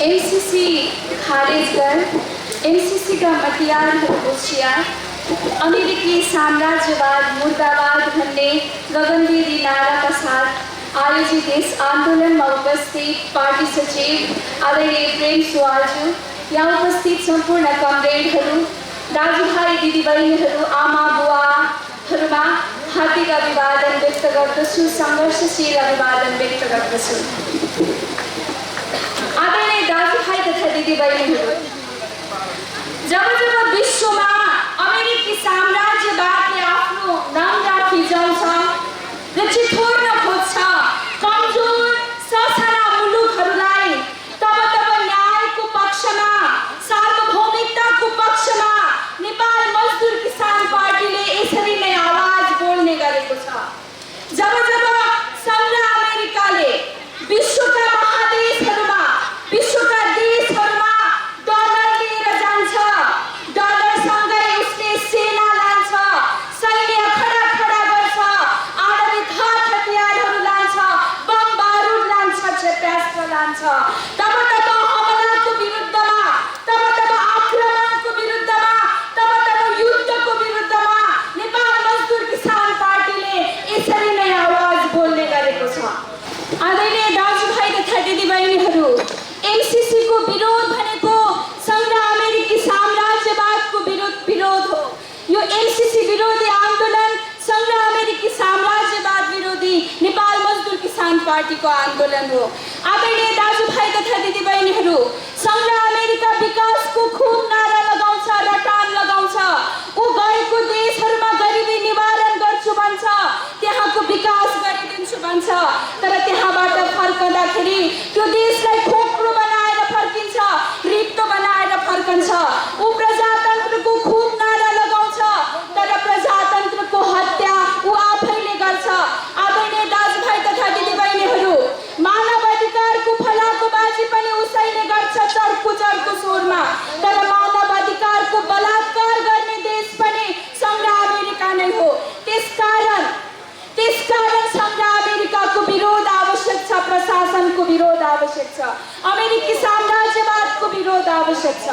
MCC खारेज कर, MCC का मटियारहरूको होसियार, अमेरिकी साम्राज्यवाद मुर्दाबाद भन्ने गगनभेदी नाराका साथ आयोजित यस आन्दोलनमा उपस्थित पार्टी सचिव आदरणीय प्रेम सुवालज्यू, यहाँ उपस्थित सम्पूर्ण कमरेडहरू, दाजुभाइ दिदीबहिनीहरू, आमा बुवाहरूमा हार्दिक अभिवादन व्यक्त गर्दछु, सङ्घर्षशील अभिवादन व्यक्त गर्दछु। आदरणीय दाजुभाइ तथा दिदीबहिनीहरू, जब जब विश्वमा अमेरिकी साम्राज्यवादले आफ्नो नामरा फिजाउँछ र चिथोर्न खोज्छ कमजोर ससाना मुलुकहरूलाई, तब तब न्यायको पक्षमा, सार्वभौमिकताको पक्षमा नेपाल मजदुर किसान पार्टीले यसरी नै आवाज बोल्ने गरेको छ। जब जब संघ अमेरिकाले विश्वका महादेशहरूमा, विश्वका देशहरूमा डलर लिएर जान्छ, डलरसँगै उसले सेना लान्छ, सैन्य खडा गर्छ, आणविक हतियारहरू लान्छ, बम बारुद लान्छ, क्षेपणास्त्र लान्छ, तब तब हमलाको विरुद्धमा, तब तब आक्रमणको विरुद्धमा, तब तब युद्धको विरुद्धमा नेपाल मजदुर किसान पार्टीले यसरी नै आवाज बोल्ने गरेको छ। आदरणीय दाजुभाइ तथा दिदीबहिनीहरू, एमसीसीको विरोध भनेको संघ अमेरिकी साम्राज्यवादको विरोध हो। यो एमसीसी विरोधी आन्दोलन संघ अमेरिकी साम्राज्यवाद विरोधी नेपाल मजदुर किसान पार्टीको आन्दोलन हो। आदरणीय दाजुभाइ तथा दिदीबहिनीहरू, संघ अमेरिका विकासको खूब नारा लगाउँछ, रटान लगाउँछ, ऊ गएको देशहरूमा गरिबी निवारण गर्छु भन्छ, त्यहाँको विकास गरिदिन्छु भन्छ, तर त्यहाँबाट फर्कँदाखेरि त्यो देशलाई खोक्रो बनाएर फर्किन्छ, रित्तो बनाएर फर्कन्छ। ऊ प्रजातन्त्रको खूब नारा लगाउँछ, तर प्रजातन्त्रको हत्या ऊ आफैले गर्छ। आदरणीय दाजुभाइ तथा दिदीबहिनीहरू, मानव अधिकारको फलाको बाजी पनि उसैले गर्छ चर्को स्वरमा, तर मानव अधिकारको बलात्कार गर्ने देश पनि संघ अमेरिका नै हो। त्यसकारण संघ अमेरिकाको विरोध आवश्यक छ, प्रशासनको विरोध आवश्यक छ, अमेरिकी साम्राज्यवादको विरोध आवश्यक छ।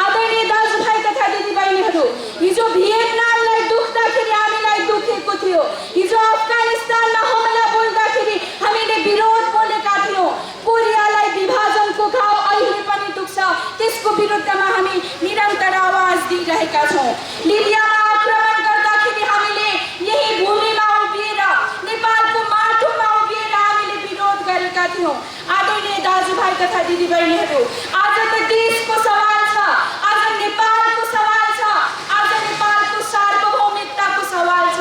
आदरणीय दाजुभाइ तथा दिदीबहिनीहरू, हिजो भियतनामलाई दुख्दाखेरि हामीलाई दुखेको थियो, हिजो अफगानिस्तानमा हमला बोल्दाखेरि हामीले विरोध बोलेका थियौँ, कोरियालाई विभाजनको घाउ अहिले पनि दुख्छ, त्यसको विरुद्धमा हामी निरन्तर आवाज दिइरहेका छौँ। लिबियामा आक्रमण गर्दाखेरि हामीले यही भूमिमा उभिएर, नेपालको माटोमा उभिएर हामीले विरोध गरेका थियौँ। आदरणीय दाजुभाइ तथा दिदीबहिनीहरू, आज त देशको सवाल छ, आज नेपालको सवाल छ, आज नेपालको सार्वभौमिकताको सवाल छ।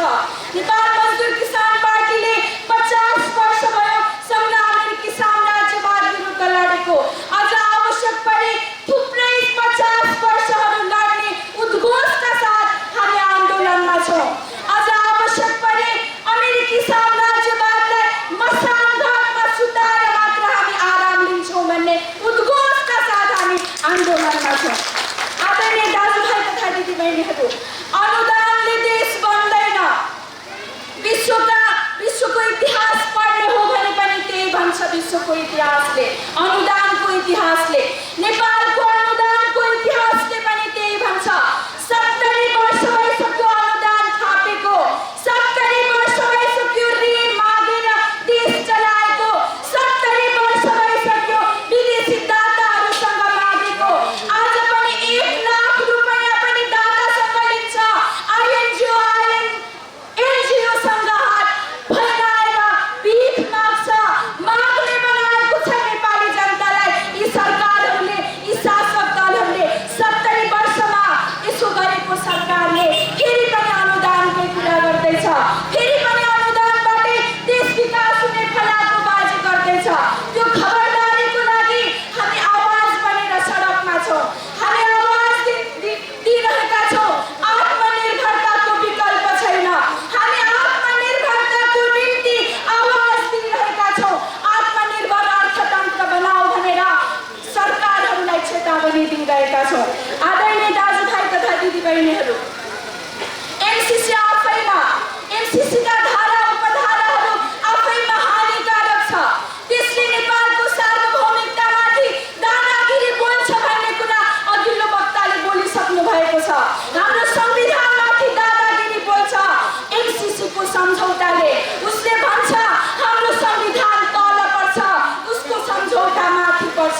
नेपाल मजदुर किसान पार्टीले 50 वर्ष भयो संघ अमेरिकी साम्राज्यवाद विरुद्ध लडेको। आज आवश्यक परे थुप्रै 50 वर्षहरू लड्ने उद्घोषका साथ हामी आन्दोलनमा छौँ। आज आवश्यक परे अमेरिकी साम्राज्यवादलाई मसानघाटमा सुताएर मात्र हामी आराम लिन्छौँ भन्ने उद्घोषका साथ हामी आन्दोलनमा छौँ। आदरणीय दाजुभाइ तथा दिदीबहिनीहरू, अनुदानले देश बन्दैन। विश्वको इतिहास पढ्ने हो भने पनि त्यही भन्छ विश्वको इतिहासले, अनुदानको इतिहासले, नेपालको अनुदानको इतिहासले पनि त्यही भन्छ। 70 वर्ष भइसक्यो अनुदान थापेको, 70 वर्ष भइसक्यो ऋण मागेर देश चलाएको, 70 वर्ष भइसक्यो विदेशी दाताहरूसँग मागेको। आज पनि 1 लाख रुपैयाँ पनि दातासँग लिन्छ। एनजिओसँग हात फैलाएर भिख माग्छ, माग्ने बनाएको छ नेपाली जनता।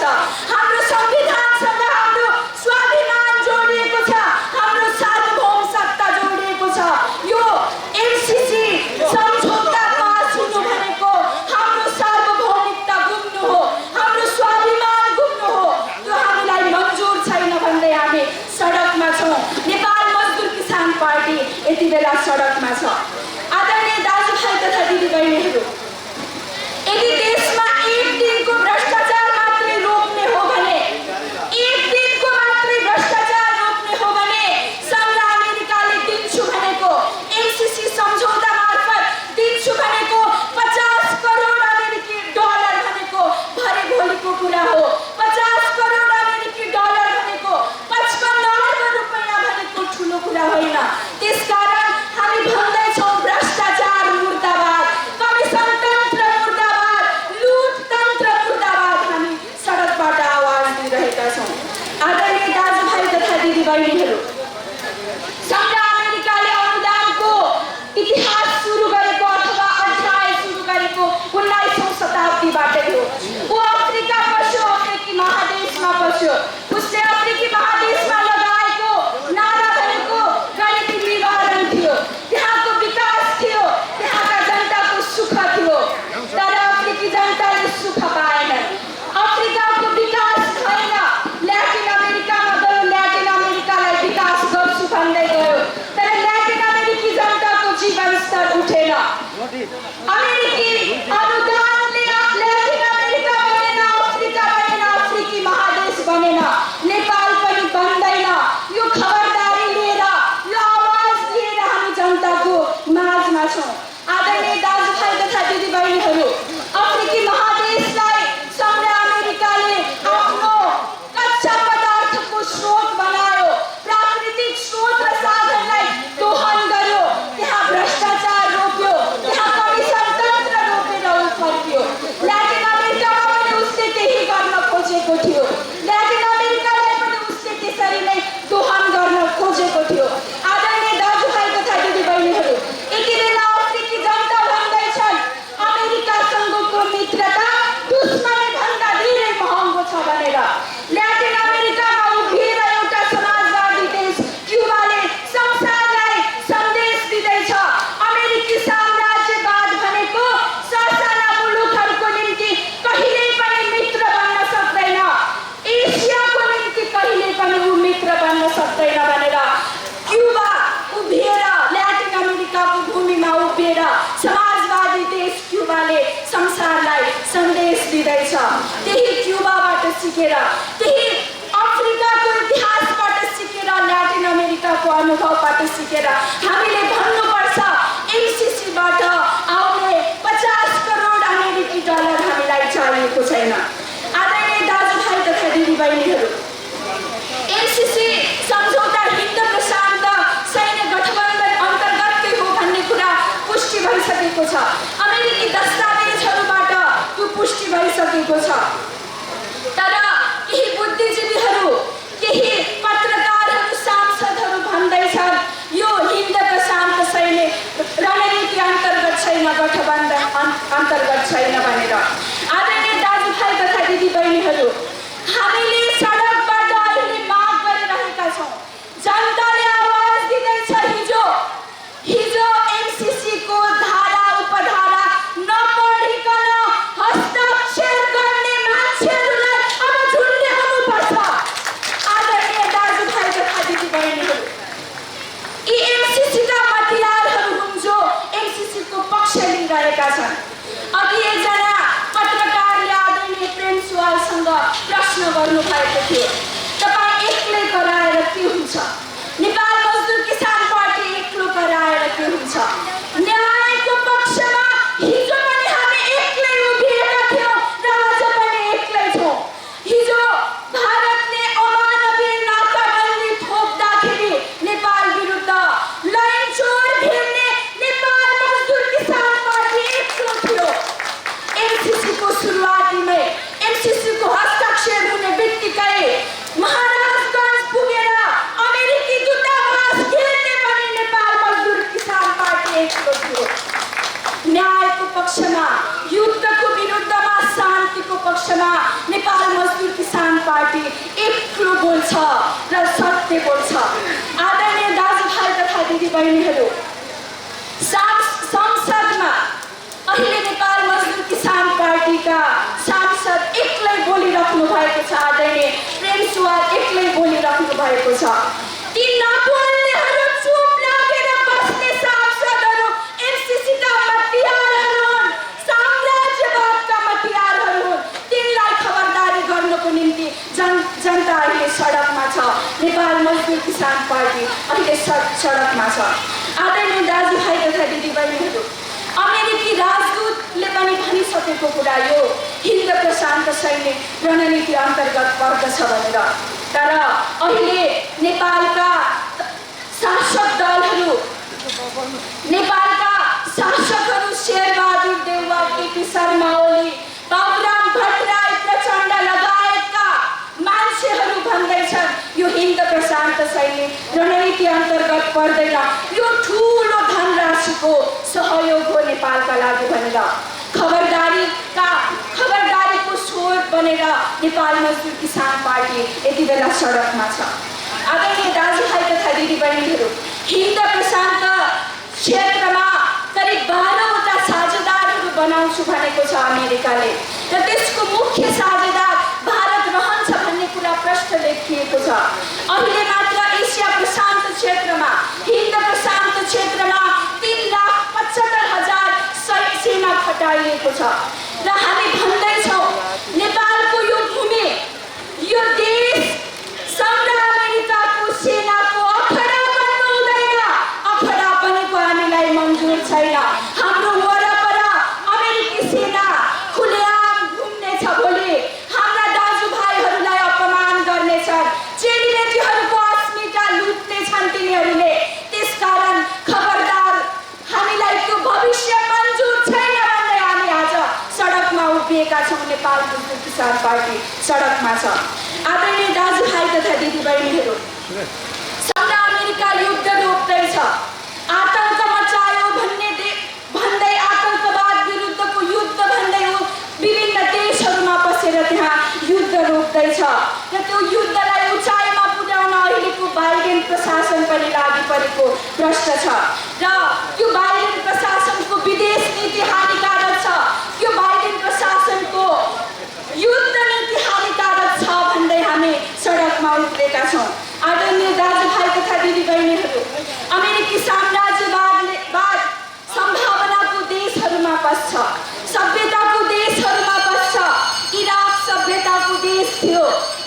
छ। हाम्रो संविधानसँग हाम्रो स्वाभिमान जोडिएको छ, हाम्रो सार्वभौम सत्ता जोडिएको छ। यो एमसीसी सम्झौता पास हुनु भनेको हाम्रो सार्वभौमिकता गुम्नु हो, हाम्रो स्वाभिमान गुम्नु हो। यो हामीलाई मन्जुर छैन भन्दै हामी सडकमा छौँ। नेपाल मजदुर किसान पार्टी यति बेला सडकमा छ। आदरणीय दाजुभाइ तथा दिदीबहिनीहरू, यदि देशमा एक दिनको भ्रष्टाचार मात्रै रोक्ने हो भने, एक दिनको मात्रै भ्रष्टाचार रोक्ने हो भने संघ अमेरिकाले दिन्छु भनेको एमसीसी सम्झौता मार्फत दिन्छु भनेको 50 करोड अमेरिकी डलर भनेको भरे भोलिको कुरा हो। 50 करोड अमेरिकी डलर भनेको 55 अर्ब रुपैयाँ भनेको ठुलो कुरा होइन। त्यसकारण हामी भन्दैछौँ भ्रष्टाचार मुर्दाबाद, कमिसन तन्त्र मुर्दाबाद, लुट तन्त्र मुर्दाबाद। हामी सडकबाट आवाज दिइरहेका छौँ। आदरणीय दाजुभाइ तथा दिदीबहिनीहरू, संघ अमेरिकाले अनुदानको इतिहास सुरु गरेको अथवा अध्याय सुरु गरेको 19औं शताब्दीबाटै हो। ऊ अफ्रिका पस्यो, अफ्रिकी महादेशमा पस्यो। उसले अफ्रिकी महादेशमा लगाएको नारा भनेको गरीबी निवारण थियो, त्यहाँको विकास थियो, त्यहाँका जनताको सुख थियो। तर अफ्रिकी जनताले सुख पाएनन्, अफ्रिकाको विकास भएन। ल्याटिन अमेरिकामा गयो, ल्याटिन अमेरिकालाई विकास गर्छु भन्दै गयो, तर ल्याटिन अमेरिकी जनताको जीवन स्तर उठेन। अमेरिकी अनुदानले ल्याटिन अमेरिका बनेन, अफ्रिका बनेन, अफ्रिकी महादेश बनेन, नेपाल पनि बन्दैन। यो खबरदारी लिएर, यो आवाज लिएर हामी जनताको माझमा छौँ। आदरणीय दाजुभाइ तथा दिदीबहिनीहरू, अफ्रिकी महादेशलाई संघ अमेरिकाले आफ्नो कच्चा पदार्थको स्रोत बनायो, प्राकृतिक स्रोत र साधनलाई दोहन गर्यो, त्यहाँ भ्रष्टाचार रोक्यो, त्यहाँ कमिसन तन्त्र रोकेर ऊ फर्कियो। ल्याटिन अमेरिकामा पनि उसले त्यही गर्न खोजेको थियो, ल्याटिन अमेरिकालाई पनि उसले त्यसरी नै दोहन गर्न खोजेको थियो। आदरणीय दाजुभाइ तथा दिदीबहिनीहरू, यति बेला अफ्रिकी जनता भन्दैछन् अमेरिकासँगको मित्रता दुश्मनी भन्दा धेरै महँगो छ भनेर। ल्याटिन अमेरिकामा उभिएर एउटा समाजवादी देश क्युबाले संसारलाई सन्देश दिँदैछ, अमेरिकी साम्राज्यवाद भनेको ससाना मुलुकहरूको निम्ति कहिल्यै पनि मित्र बन्न सक्दैन, एसियाको निम्ति कहिल्यै पनि ऊ मित्र बन्न सक्दैन भनेर क्युबा उभिएर, ल्याटिन अमेरिकाको भूमिमा उभिएर समाजवादी देश क्युबाले संसारलाई सन्देश दिँदैछ। त्यही क्युबाबाट सिकेर, त्यही अफ्रिकाको इतिहासबाट सिकेर, ल्याटिन अमेरिकाको अनुभवबाट सिकेर हामीले भन्नुपर्छ एमसीसीबाट आउने 50 करोड अमेरिकी डलर हामीलाई चाहिएको छैन। आदरणीय दाजुभाइ तथा दिदीबहिनीहरू, एमसीसी सम्झौता हिन्द प्रशान्त सैन्य गठबन्धन अन्तर्गतकै हो भन्ने कुरा पुष्टि भइसकेको छ। अमेरिकी दस्तावेजहरूबाट यो पुष्टि भइसकेको छ। तर केही बुद्धिजीवीहरू, केही पत्रकारहरू, सांसदहरू भन्दैछन् यो हिन्द प्रशान्त सैन्य रणनीति अन्तर्गत छैन, गठबन्धन अन्तर्गत छैन भनेर। आदरणीय दाजुभाइ तथा दिदीबहिनीहरू, हामीले सडकबाट अहिले माग गरिरहेका छौँ, जनताले आवाज दिँदैछ। हिजो एमसीसीको धारा उपधारा नपढिकन हस्ताक्षर गर्ने मान्छेहरूलाई अब झुन्ड्याउनुपर्छ। आदरणीय दाजुभाइ तथा दिदीबहिनीहरू, यी एमसीसीका मतियारहरू हुन् जो एमसीसीको पक्ष लिइरहेका छन्। अघि एकजना पत्रकारले आदरणीय प्रेम सुवालसँग प्रश्न गर्नुभएको थियो, तपाईँ एक्लै कराएर के हुन्छ? नेपाल मजदुर किसान पार्टी एक्लो कराएर के हुन्छ? न्यायको पक्षमा हिजो पनि हामी एक्लै उभिएका थियौँ र आज पनि एक्लै छौँ। हिजो भारतले अमानवीय नाकाबन्दी थोप्दाखेरि नेपाल विरुद्ध लैनचोर भिड्ने नेपाल मजदुर किसान पार्टी एक्लो थियो। एमसीसीको सुरुवातीमै, एमसीसीको हस्ताक्षर हुने बित्तिकै पक्षमा नेपाल मजदुर किसान पार्टी एक्लो बोल्छ र सत्य बोल्छ। आदरणीय दाजुभाइ तथा दिदीबहिनीहरू, संसदमा अहिले नेपाल मजदुर किसान पार्टीका सांसद एक्लै बोलिराख्नु भएको छ। आदरणीय प्रेम सुवाल एक्लै बोलिराख्नु भएको छ। ती नबोल्नेहरू, चुप लागेर बस्ने सांसदहरू एमसीसीका मतियारहरू हुन्, साम्राज्यवादका मतियारहरू हुन्। तिनलाई खबरदारी गर्नको निम्ति जनता अहिले सडकमा छ। नेपाल मजदुर किसान पार्टी अहिले सडकमा छ। आदरणीय दाजुभाइ तथा दिदीबहिनीहरू, अमेरिकी राजदूतले पनि भनिसकेको कुरा यो हिन्द प्रशान्त सैनिक रणनीति अन्तर्गत पर्दछ भनेर। तर अहिले नेपालका शासक दलहरू, नेपालका शासकहरू शेरबहादुर देउवा, केपी शर्मा ओली, बाबुराम भट्टराई, प्रचण्ड लगायतका मान्छेहरू भन्दैछन् यो हिन्द प्रशान्त सैनिक रणनीति अन्तर्गत पर्दैन, यो ठुलो धनराशिको सहयोग हो नेपालका लागि भनेर। खबरदारीको स्रोत बनेर नेपाल मजदुर किसान पार्टी यति बेला सडकमा छ। आदरणीय दाजुभाइ तथा दिदीबहिनीहरू, हिन्द प्रशान्त क्षेत्रमा करिब 12वटा साझेदारहरू बनाउँछु भनेको छ अमेरिकाले, र त्यसको मुख्य साझेदार भारत रहन्छ भन्ने कुरा प्रष्ट देखिएको छ। अहिले मात्र एसिया प्रशान्त क्षेत्रमा, हिन्द प्रशान्त क्षेत्रमा 3,75,000 सेना खटाइएको छ र हामी भन्दैछौँ नेपालको यो भूमि, यो देश सँगै अमेरिकाको सेनाको अखडा बन्नु हुँदैन। अखडा बनेको हामीलाई मन्जुर छैन। हाम्रो वरपर अमेरिकी सेना खुलेआम घुम्नेछ। भोलि हाम्रा दाजुभाइहरूलाई अपमान गर्नेछन्, चेलीबेटीहरूको अस्मिता लुट्नेछन् तिनीहरूले। त्यसकारण खबरदार, हामीलाई त्यो भविष्य मन्जुर छैन भन्दै हामी आज सडकमा उभिएका छौँ। नेपाल मजदुर किसान पार्टी सडकमा छ। आदरणीय दाजुभाइ तथा दिदीबहिनीहरू, सँगै अमेरिका युद्ध रोक्दैछ, आतंक मचायो भन्दै आतंकवाद विरुद्धको युद्ध भन्दै विभिन्न देशहरूमा पसेर त्यहाँ युद्ध रोक्दैछ र त्यो युद्धलाई उचाइमा पुर्याउन अहिलेको बाइडेन प्रशासन पनि लागि परेको प्रश्न छ र त्यो बाइडेन प्रशासनको विदेश नीति हानिकारक छ, त्यो बाइडेन प्रशासनको युद्ध नीति हानिकारक छ भन्दै हामी सडकमा उत्रेका छौँ। आदरणीय दाजुभाइ तथा दिदीबहिनीहरू, अमेरिकी साम्राज्यवाद सम्भावनाको देशहरूमा पस्छ, सभ्यताको देशहरूमा पस्छ। इराक सभ्यताको देश थियो,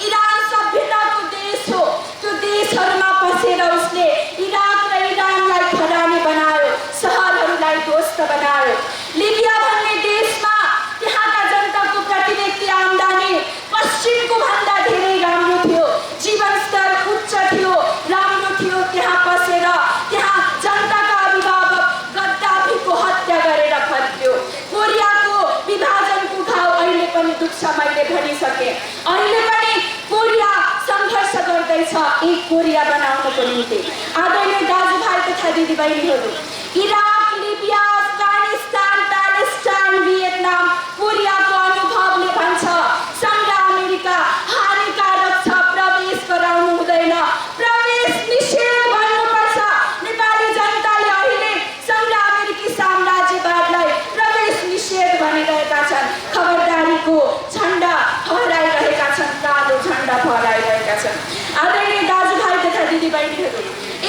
इरान सभ्यताको देश हो। त्यो देशहरूमा पसेर उसले इराक र इरानलाई खरानी बनायो, सहरहरूलाई ध्वस्त बनायो। लिबिया भन्ने देशमा त्यहाँका जनताको प्रति व्यक्ति आम्दानी पश्चिमको भन्दा धेरै राम्रो थियो, जीवनस्तर उच्च थियो, राम्रो थियो। त्यहाँ पसेर त्यहाँ जनताका अभिभावक गद्दाफीको हत्या गरेर फर्क्यो। कोरियाको विभाजनको घाउ अहिले पनि दुख्छ, मैले भनिसकेँ। अहिले पनि कोरिया सङ्घर्ष गर्दैछ एक कोरिया बनाउनको निम्ति। आदरणीय दाजुभाइ तथा दिदीबहिनीहरू, Iraq, Libya, Afghanistan, Palestine, Vietnam, कोरियाको अनुभवले भन्छ सँगै अमेरिका हानिकारक छ, प्रवेश गराउनु हुँदैन, प्रवेश निषेध गर्नुपर्छ। नेपाली जनताले अहिले सँगै अमेरिकी साम्राज्यवादलाई प्रवेश निषेध भनिरहेका छन्, खबरदारीको झन्डा फहराइरहेका छन्, कालो झन्डा फहराइरहेका छन्। आदरणीय दाजुभाइ तथा दिदीबहिनीहरू,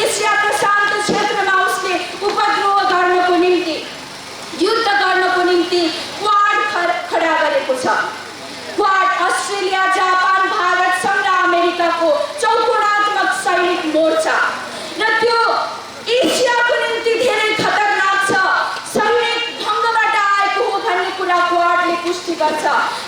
एसिया प्रशान्त क्षेत्रमा उसले उपद्रव गर्नको निम्ति, युद्ध गर्नको निम्ति क्वाड खडा गरेको छ। क्वाड अस्ट्रेलिया, जापान, भारतसँग अमेरिकाको चौकोणात्मक सैनिक मोर्चा र त्यो एसियाको निम्ति धेरै खतरनाक छ, सैनिक ढङ्गबाट आएको हो भन्ने कुरा क्वाडले पुष्टि गर्छ।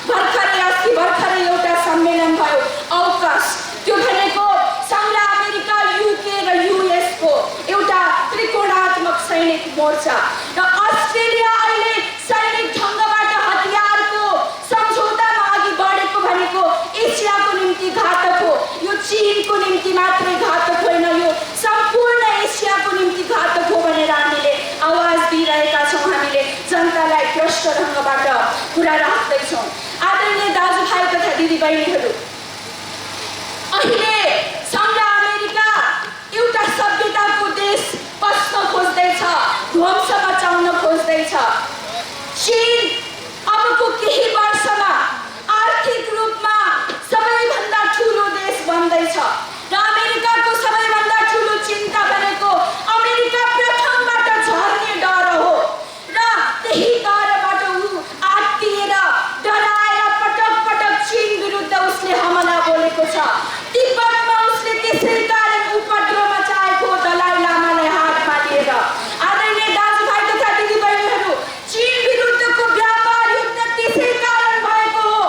भर्खरै एउटा सम्मेलन भयो अवकाश, त्यो भनेको सँगै अमेरिका, युके र युएसको एउटा त्रिकोणात्मक सैनिक मोर्चा र अस्ट्रेलिया अहिले सैनिक ढङ्गबाट हतियारको सम्झौतामा अघि बढेको भनेको एसियाको निम्ति घातक हो। यो चीनको निम्ति मात्रै घातक होइन, यो सम्पूर्ण एसियाको निम्ति घातक हो भनेर हामीले आवाज दिइरहेका छौँ। हामीले जनतालाई भ्रष्ट ढङ्गबाट कुरा राख्दै चाहन्छौँ। आदरणीय दाजुभाइ तथा दिदीबहिनीहरू, अहिले संघ अमेरिका एउटा सभ्यताको देश बस्न खोज्दैछ, ध्वंस मचाउन खोज्दैछ। चीन अबको केही वर्षमा आर्थिक रूपमा सबैभन्दा ठुलो देश बन्दैछ र अमेरिकाको सबैभन्दा ठुलो चिन्ता भनेको अमेरिका प्रथमबाट झर्ने डर हो र त्यही डरबाट ऊ आत्तिएर डराएर पटक पटक चीन विरुद्ध उसले हमला बोलेको छ। तिब्बतमा उसले त्यसै कारण उपद्रव मचाएको दलाई लामालाई हातमा लिएर। आदरणीय दाजुभाइ तथा दिदीबहिनीहरू, चीन विरुद्धको व्यापार युद्ध त्यसै कारण भएको हो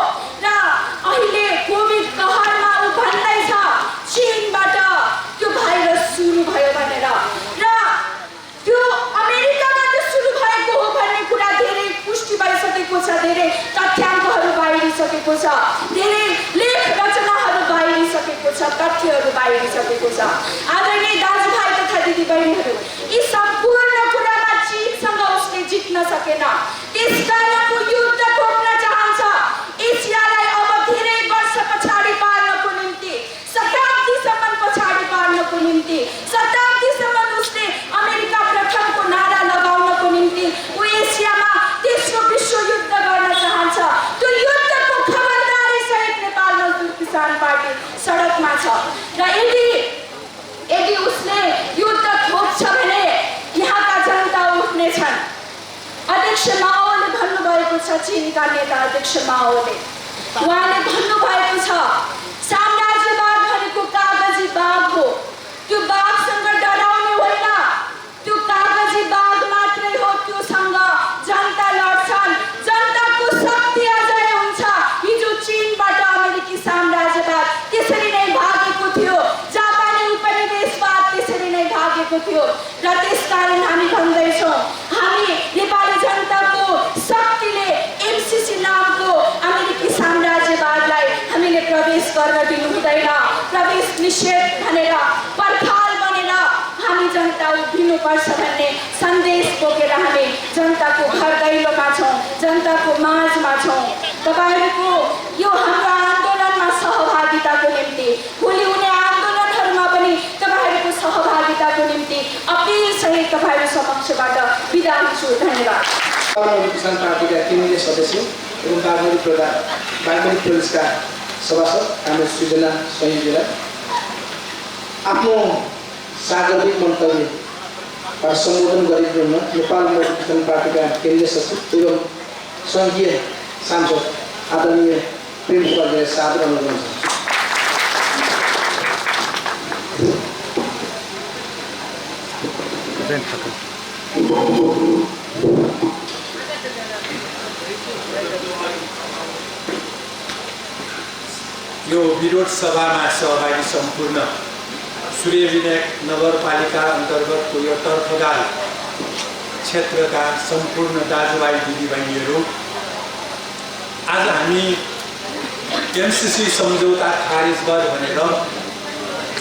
र अहिले कोभिड कहरमा ऊ भन्दैछ चीनबाट त्यो भाइरस सुरु भयो भनेर र त्यो अमेरिकाबाट सुरु भएको हो भन्ने कुरा धेरै पुष्टि भइसकेको छ, धेरै तथ्याङ्कहरू बाहिरिसकेको छ, धेरै लेख रचनाहरू बाहिरिसकेको छ, तथ्यहरू बाहिरिसकेको छ। आदरणीय दाजुभाइ तथा दिदीबहिनीहरू, यी सम्पूर्ण कुरामा चीनसँग उसले जित्न सकेन, त्यसकारण ऊ युद्ध थोप्न चाहन्छ। एसियालाई अब धेरै वर्ष पछाडि पार्नको निम्ति, शताब्दीसम्म पछाडि पार्नको निम्ति, शताब्दीसम्म उसले अमेरिका प्रथमको नारा लगाउनको निम्ति ऊ एसियामा तेस्रो विश्वयुद्ध गर्न चाहन्छ। त्यो युद्धको खबरदारी सहित नेपाल मजदुर किसान पार्टी सडकमा छ र यदि उसले युद्ध थोप्छ भने यहाँका जनता उठ्नेछन्। अध्यक्ष माओले भन्नुभएको छ, चीनका नेता अध्यक्ष माओले, उहाँले भन्नुभएको छ साम्राज्यवाद भनेको कागजी बाघ हो, त्यो बाघसँग डराउने होइन, त्यो कागजी बाघ मात्रै हो, त्योसँग जनता लड्छन्, जनताको शक्ति अझै हुन्छ। हिजो चीनबाट अमेरिकी साम्राज्यवाद त्यसरी नै भागेको थियो, जापानी उपनिवेशवाद त्यसरी नै भागेको थियो र त्यसकारण हामी भन्दैछौँ हामी नेपाली जनताको शक्तिले एमसिसी नामको अमेरिकी साम्राज्यवादलाई हामीले प्रवेश गर्न दिनु हुँदैन। प्रवेश निषेध भनेर पर्खाल बनेर हामी जनता उभिनुपर्छ भन्ने सन्देश बोकेर हामी जनताको घर दैलोमा छौँ, जनताको माझमा छौँ। तपाईँहरूको यो हाम्रो आन्दोलनमा सहभागिताको निम्ति, भोलि हुने आन्दोलनहरूमा पनि तपाईँहरूको सहभागिताको निम्ति अपिल सहित तपाईँहरू समक्षबाट बिदा हुन्छु। धन्यवाद। किसान पार्टीका केन्द्रीय सदस्य एवं बागमती प्रदेशका सभासद हाम्रो सृजना संयोजीलाई आफ्नो सार्वजनिक मन्तव्य सम्बोधन गरिदिनुमा नेपाल मजदुर किसान पार्टीका केन्द्रीय सचिव एवं सङ्घीय सांसद आदरणीय प्रेम सुब्बाजीलाई सादर अनुरोध छ। यो विरोध सभामा सहभागी सम्पूर्ण सूर्यविनायक नगरपालिका अन्तर्गतको यो तर्फगाल क्षेत्रका सम्पूर्ण दाजुभाइ दिदीबहिनीहरू, आज हामी एमसिसी सम्झौता खारिज गर भनेर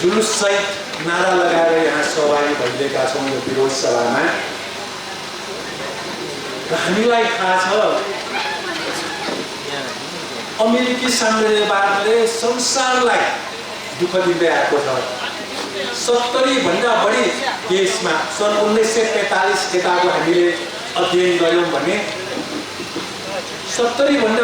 जुलुससहित नारा लगाएर यहाँ सहभागी भइरहेका छौँ यो विरोध सभामा। र हामीलाई थाहा छ अमेरिकी साम्राज्यवादले संसारलाई दुःख दिँदै आएको छ। 70 भन्दा बढी देशमा सन् 1945 यताको हामीले अध्ययन गऱ्यौँ भने 70 भन्दा